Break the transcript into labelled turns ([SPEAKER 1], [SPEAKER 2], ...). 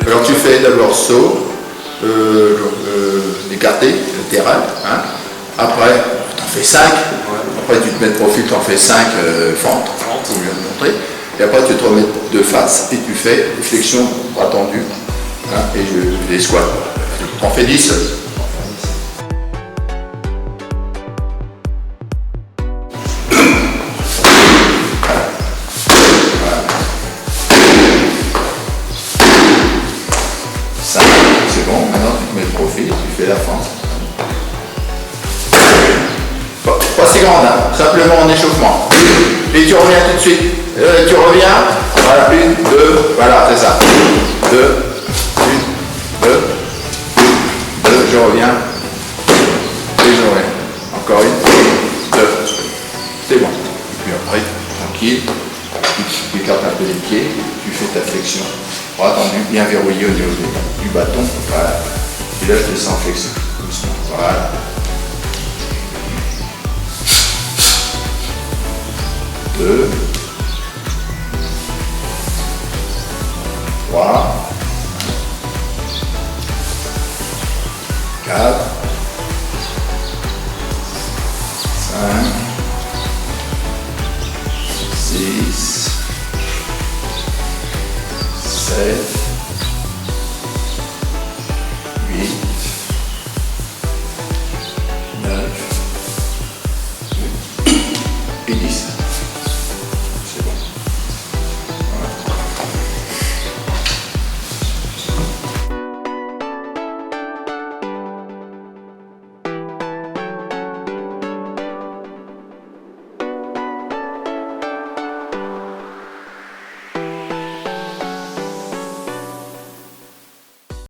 [SPEAKER 1] Alors tu fais d'abord saut, écarté, latéral. Hein. Après, tu en fais 5. Après, tu te mets de profil, tu en fais 5 fentes, pour mieux montrer. Et après, tu te remets de face et tu fais flexion bras tendu. Hein, et les squats. Tu en fais 10. Ça, c'est bon. Maintenant, tu te mets de profil, tu fais la fente. Pas si grande, hein, simplement en échauffement. Et tu reviens tout de suite. Tu reviens. Voilà, 1, 2, voilà, c'est ça. 2, 1, 2, 2, je reviens. Et je reviens. Encore 1, 2. C'est bon. Et puis après, tranquille, tu écartes un peu les pieds, tu fais ta flexion. Bras tendu, bien verrouillé au niveau du bâton. Voilà. Et là, je descends en flexion. Doucement. Voilà. 2, 3, 4, 5, 6, 7, 8,